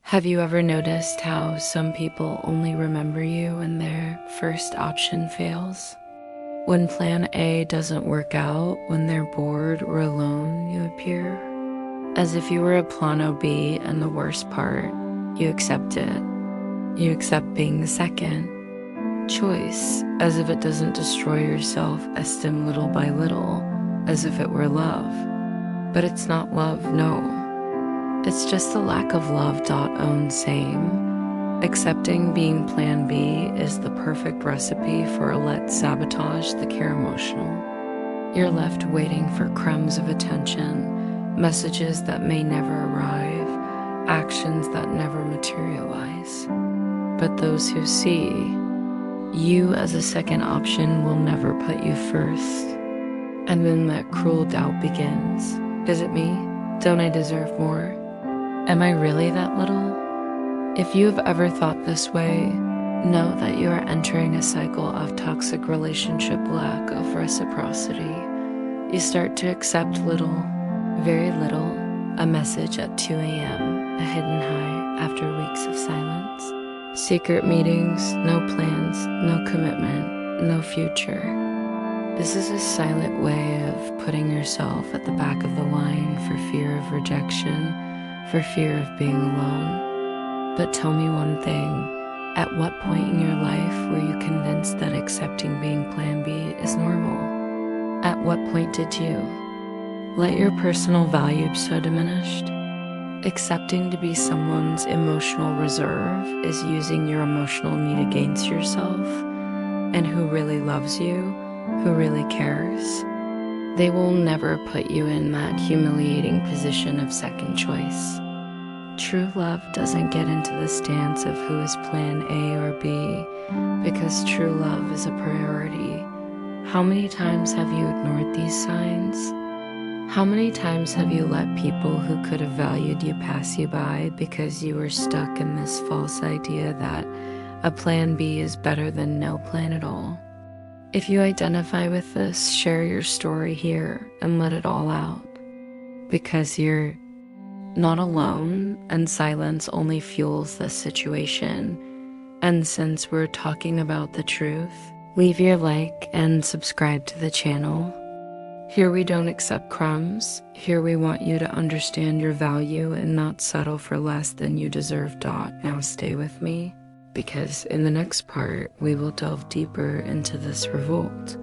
Have you ever noticed how some people only remember you when their first option fails? When plan A doesn't work out, when they're bored or alone, you appear. As if you were a plano B, and the worst part, you accept it. You accept being the second choice, as if it doesn't destroy your self-esteem little by little, as if it were love. But it's not love, no. It's just a lack of love. Own same. Accepting being plan B is the perfect recipe for a let's sabotage the care emotional. You're left waiting for crumbs of attention, messages that may never arrive, actions that never materialize. But those who see you as a second option will never put you first. And then that cruel doubt begins. Is it me? Don't I deserve more? Am I really that little? If you have ever thought this way, know that you are entering a cycle of toxic relationship lack of reciprocity. You start to accept little, very little, a message at 2 a.m., a hidden high after weeks of silence. Secret meetings, no plans, no commitment, no future. This is a silent way of putting yourself at the back of the line for fear of rejection, for fear of being alone. But tell me one thing, at what point in your life were you convinced that accepting being plan B is normal? At what point did you let your personal value be so diminished? Accepting to be someone's emotional reserve is using your emotional need against yourself. And who really loves you, who really cares, they will never put you in that humiliating position of second choice. True love doesn't get into this dance of who is plan A or B, because true love is a priority. How many times have you ignored these signs? How many times have you let people who could have valued you pass you by because you were stuck in this false idea that a plan B is better than no plan at all? If you identify with this, share your story here and let it all out. Because you're not alone, and silence only fuels this situation. And since we're talking about the truth, leave your like and subscribe to the channel. Here we don't accept crumbs. Here we want you to understand your value and not settle for less than you deserve. Now stay with me, because in the next part, we will delve deeper into this revolt.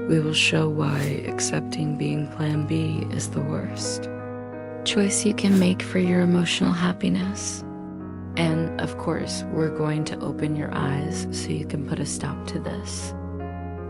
We will show why accepting being plan B is the worst choice you can make for your emotional happiness. And of course, we're going to open your eyes so you can put a stop to this.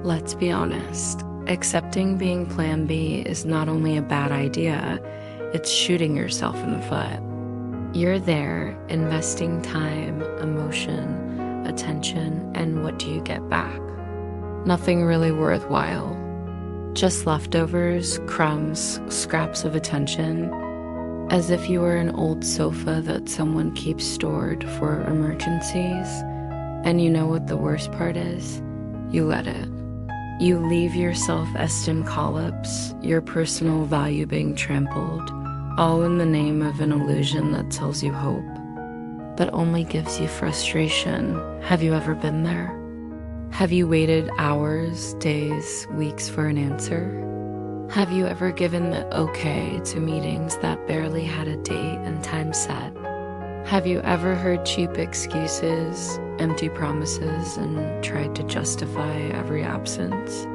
Let's be honest, accepting being plan B is not only a bad idea, it's shooting yourself in the foot. You're there investing time, emotion, attention, and what do you get back? Nothing really worthwhile. Just leftovers, crumbs, scraps of attention, as if you were an old sofa that someone keeps stored for emergencies. And you know what the worst part is? You let it. You leave your self-esteem collapse, your personal value being trampled, all in the name of an illusion that sells you hope, but only gives you frustration. Have you ever been there? Have you waited hours, days, weeks for an answer? Have you ever given the okay to meetings that barely had a date and time set? Have you ever heard cheap excuses, empty promises, and tried to justify every absence?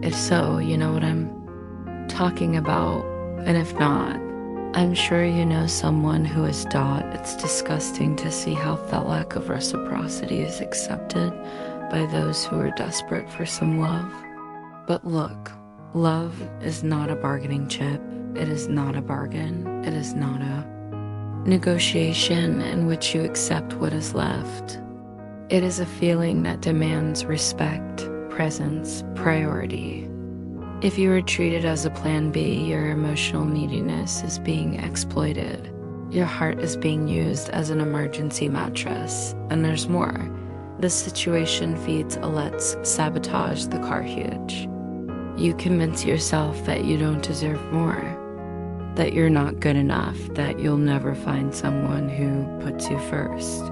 If so, you know what I'm talking about, and if not, I'm sure you know someone who has . It's disgusting to see how that lack of reciprocity is accepted by those who are desperate for some love. But look, love is not a bargaining chip. It is not a bargain. It is not a negotiation in which you accept what is left. It is a feeling that demands respect, presence, priority. If you are treated as a plan B, your emotional neediness is being exploited. Your heart is being used as an emergency mattress. And there's more. This situation feeds a let's sabotage the car huge. You convince yourself that you don't deserve more. that you're not good enough, that you'll never find someone who puts you first.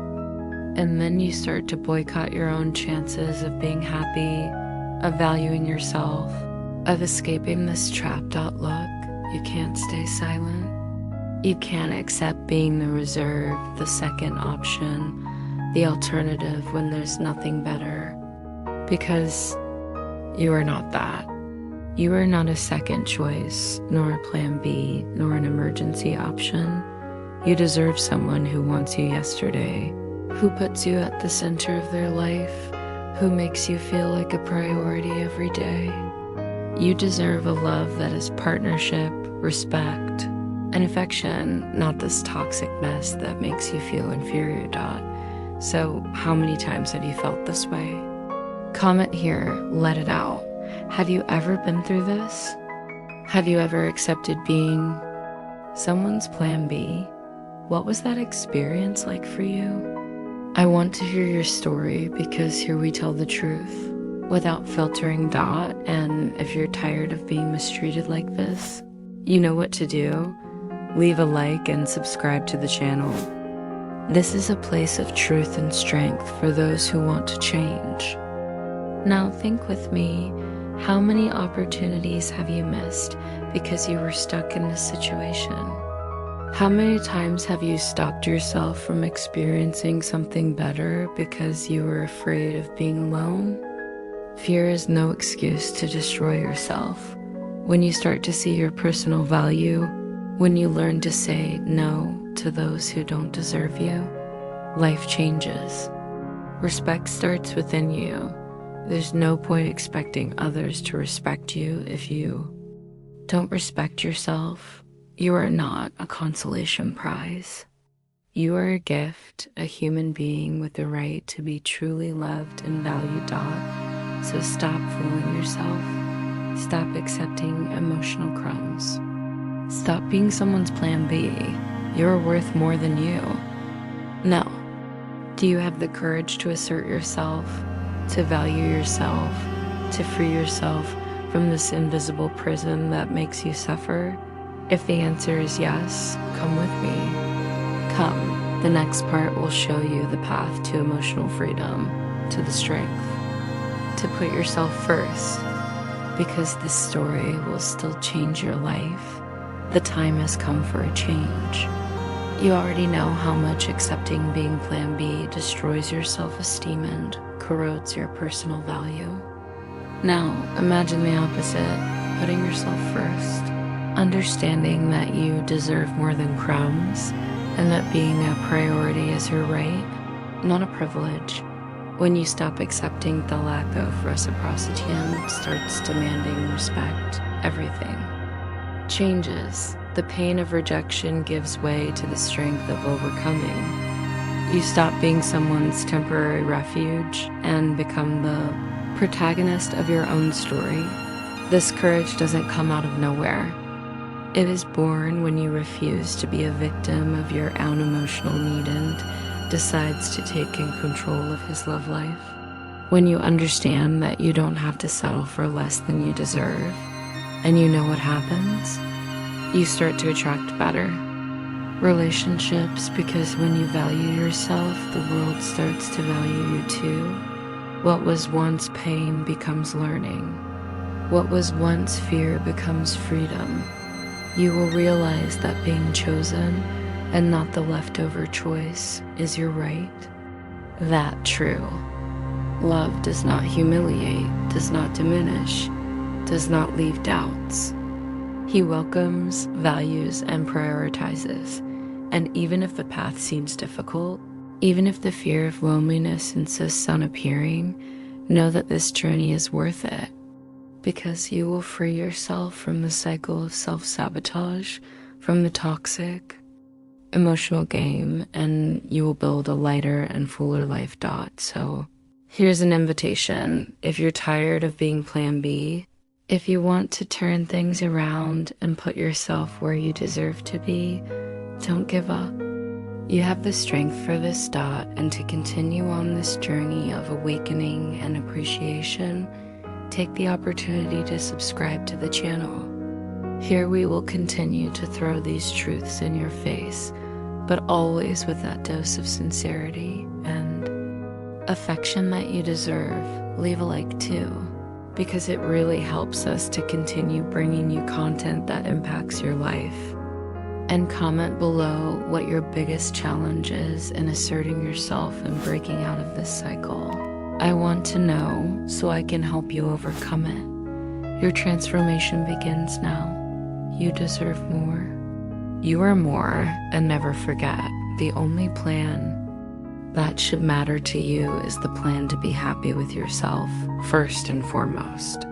And then you start to boycott your own chances of being happy, of valuing yourself, of escaping this trapped outlook. You can't stay silent. You can't accept being the reserve, the second option, the alternative when there's nothing better. Because you are not that. You are not a second choice, nor a plan B, nor an emergency option. You deserve someone who wants you yesterday, who puts you at the center of their life, who makes you feel like a priority every day. You deserve a love that is partnership, respect, and affection, not this toxic mess that makes you feel inferior. So, how many times have you felt this way? Comment here, let it out. Have you ever been through this? Have you ever accepted being someone's plan B? What was that experience like for you? I want to hear your story because here we tell the truth without filtering. And if you're tired of being mistreated like this, you know what to do. Leave a like and subscribe to the channel. This is a place of truth and strength for those who want to change. Now think with me, how many opportunities have you missed because you were stuck in this situation? How many times have you stopped yourself from experiencing something better because you were afraid of being alone? Fear is no excuse to destroy yourself. When you start to see your personal value, when you learn to say no to those who don't deserve you, life changes. Respect starts within you. There's no point expecting others to respect you if you don't respect yourself. You are not a consolation prize. You are a gift, a human being with the right to be truly loved and valued. So stop fooling yourself. Stop accepting emotional crumbs. Stop being someone's plan B. You're worth more than you. Now, do you have the courage to assert yourself, to value yourself, to free yourself from this invisible prison that makes you suffer? If the answer is yes, come with me. Come, the next part will show you the path to emotional freedom, to the strength, to put yourself first, because this story will still change your life. The time has come for a change. You already know how much accepting being plan B destroys your self-esteem and corrodes your personal value. Now, imagine the opposite, putting yourself first, understanding that you deserve more than crumbs, and that being a priority is your right, not a privilege. When you stop accepting the lack of reciprocity and starts demanding respect, everything changes. The pain of rejection gives way to the strength of overcoming. You stop being someone's temporary refuge and become the protagonist of your own story. This courage doesn't come out of nowhere. It is born when you refuse to be a victim of your own emotional need and decides to take in control of his love life. When you understand that you don't have to settle for less than you deserve, and you know what happens, you start to attract better relationships, because when you value yourself, the world starts to value you too. What was once pain becomes learning. What was once fear becomes freedom. You will realize that being chosen and not the leftover choice is your right. That true love does not humiliate, does not diminish, does not leave doubts. He welcomes, values, and prioritizes. And even if the path seems difficult, even if the fear of loneliness insists on appearing, know that this journey is worth it, because you will free yourself from the cycle of self-sabotage, from the toxic emotional game, and you will build a lighter and fuller life. So here's an invitation. If you're tired of being plan B, if you want to turn things around and put yourself where you deserve to be, don't give up. You have the strength for this. And to continue on this journey of awakening and appreciation, take the opportunity to subscribe to the channel. Here we will continue to throw these truths in your face, but always with that dose of sincerity and affection that you deserve. Leave a like too, because it really helps us to continue bringing you content that impacts your life. And comment below what your biggest challenge is in asserting yourself and breaking out of this cycle. I want to know so I can help you overcome it. Your transformation begins now. You deserve more. You are more, and never forget, the only plan that should matter to you is the plan to be happy with yourself, first and foremost.